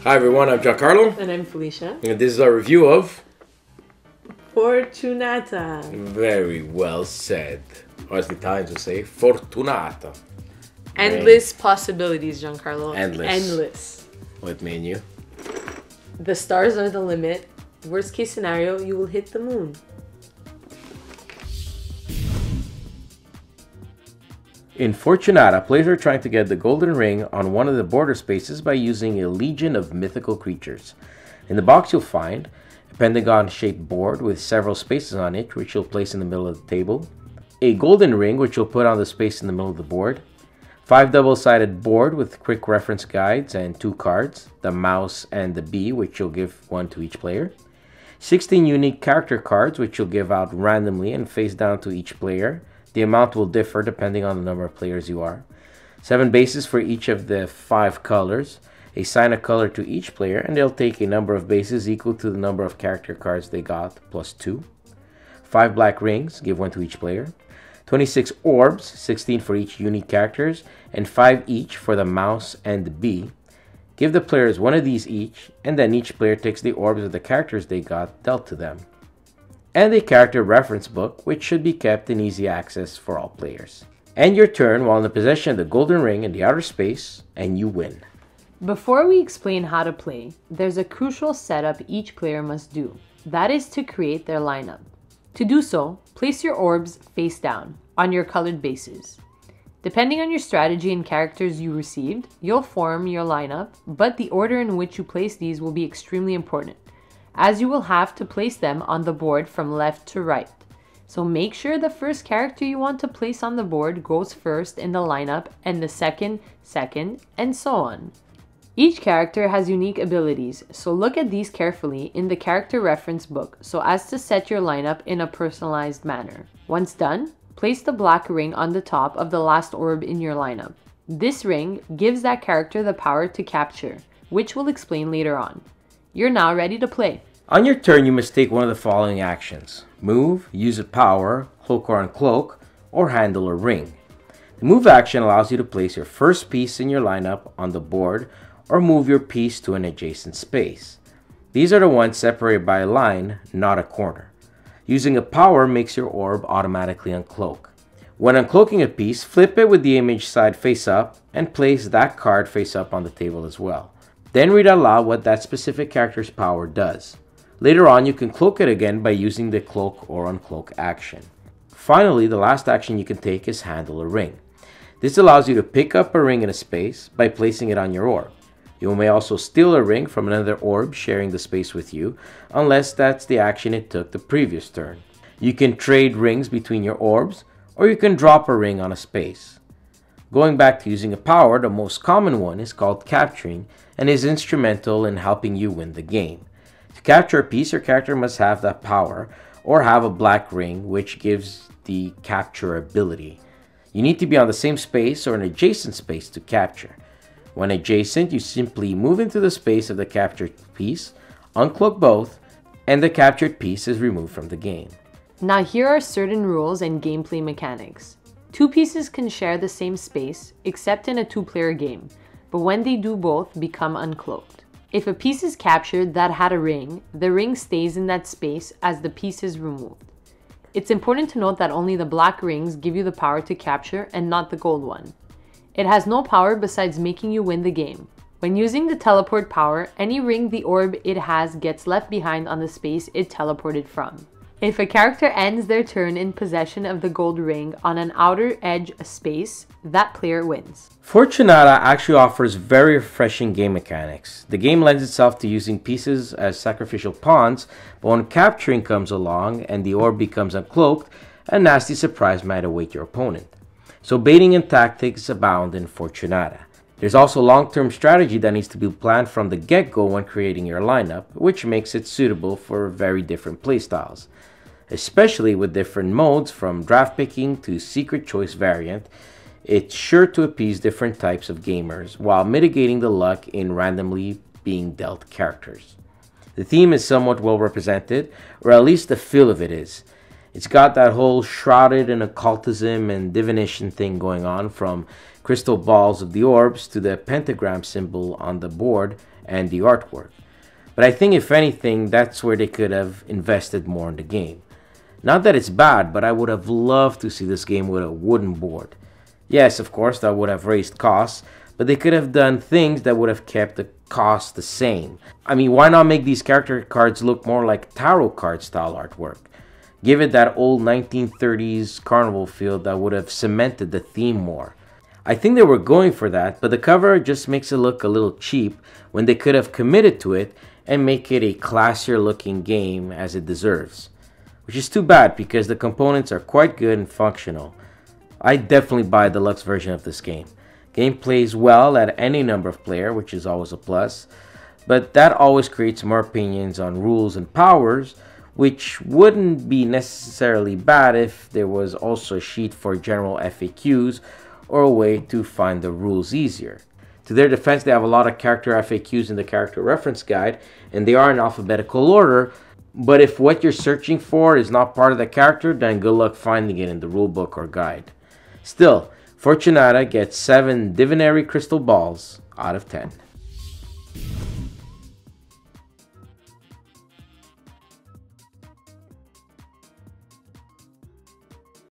Hi everyone, I'm Giancarlo. And I'm Felicia. And this is our review of Fortunata. Very well said. Or as the Italians would say, Fortunata. Endless possibilities, Giancarlo. Endless. What mean you? The stars are the limit. Worst case scenario, you will hit the moon. In Fortunata, players are trying to get the golden ring on one of the border spaces by using a legion of mythical creatures. In the box you'll find a pentagon-shaped board with several spaces on it, which you'll place in the middle of the table, a golden ring which you'll put on the space in the middle of the board, 5 double-sided board with quick reference guides and 2 cards, the mouse and the bee, which you'll give one to each player, 16 unique character cards which you'll give out randomly and face down to each player. The amount will differ depending on the number of players you are. 7 bases for each of the 5 colors. Assign a color to each player and they'll take a number of bases equal to the number of character cards they got plus 2. 5 black rings, give one to each player. 26 orbs, 16 for each unique characters, and 5 each for the mouse and the bee. Give the players one of these each, and then each player takes the orbs of the characters they got dealt to them. And a character reference book, which should be kept in easy access for all players. End your turn while in the possession of the golden ring in the outer space, and you win. Before we explain how to play, there's a crucial setup each player must do. That is to create their lineup. To do so, place your orbs face down on your colored bases. Depending on your strategy and characters you received, you'll form your lineup, but the order in which you place these will be extremely important, as you will have to place them on the board from left to right. So make sure the first character you want to place on the board goes first in the lineup and the second, and so on. Each character has unique abilities, so look at these carefully in the character reference book so as to set your lineup in a personalized manner. Once done, place the black ring on the top of the last orb in your lineup. This ring gives that character the power to capture, which we'll explain later on. You're now ready to play. On your turn, you must take one of the following actions. Move, use a power, hook or uncloak, or handle a ring. The move action allows you to place your first piece in your lineup on the board or move your piece to an adjacent space. These are the ones separated by a line, not a corner. Using a power makes your orb automatically uncloak. When uncloaking a piece, flip it with the image side face up and place that card face up on the table as well. Then read out loud what that specific character's power does. Later on, you can cloak it again by using the cloak or uncloak action. Finally, the last action you can take is handle a ring. This allows you to pick up a ring in a space by placing it on your orb. You may also steal a ring from another orb sharing the space with you, unless that's the action it took the previous turn. You can trade rings between your orbs, or you can drop a ring on a space. Going back to using a power, the most common one is called capturing and is instrumental in helping you win the game. To capture a piece, your character must have that power or have a black ring which gives the capture ability. You need to be on the same space or an adjacent space to capture. When adjacent, you simply move into the space of the captured piece, uncloak both, and the captured piece is removed from the game. Now here are certain rules and gameplay mechanics. 2 pieces can share the same space, except in a 2-player game, but when they do both, become uncloaked. If a piece is captured that had a ring, the ring stays in that space as the piece is removed. It's important to note that only the black rings give you the power to capture and not the gold one. It has no power besides making you win the game. When using the teleport power, any ring the orb it has gets left behind on the space it teleported from. If a character ends their turn in possession of the gold ring on an outer edge space, that player wins. Fortunata actually offers very refreshing game mechanics. The game lends itself to using pieces as sacrificial pawns, but when capturing comes along and the orb becomes uncloaked, a nasty surprise might await your opponent. So baiting and tactics abound in Fortunata. There's also long-term strategy that needs to be planned from the get-go when creating your lineup, which makes it suitable for very different playstyles. Especially with different modes from draft picking to secret choice variant, it's sure to appease different types of gamers while mitigating the luck in randomly being dealt characters. The theme is somewhat well represented, or at least the feel of it is. It's got that whole shrouded in occultism and divination thing going on, from crystal balls of the orbs to the pentagram symbol on the board and the artwork. But I think if anything, that's where they could have invested more in the game. Not that it's bad, but I would have loved to see this game with a wooden board. Yes, of course, that would have raised costs, but they could have done things that would have kept the cost the same. I mean, why not make these character cards look more like tarot card style artwork? Give it that old 1930s carnival feel that would have cemented the theme more. I think they were going for that, but the cover just makes it look a little cheap when they could have committed to it and make it a classier looking game as it deserves. Which is too bad because the components are quite good and functional. I definitely buy the deluxe version of this game. Game plays well at any number of player, which is always a plus, but that always creates more opinions on rules and powers, which wouldn't be necessarily bad if there was also a sheet for general FAQs or a way to find the rules easier. To their defense, they have a lot of character FAQs in the character reference guide, and they are in alphabetical order, but if what you're searching for is not part of the character, then good luck finding it in the rulebook or guide. Still, Fortunata gets 7 divinary crystal balls out of 10.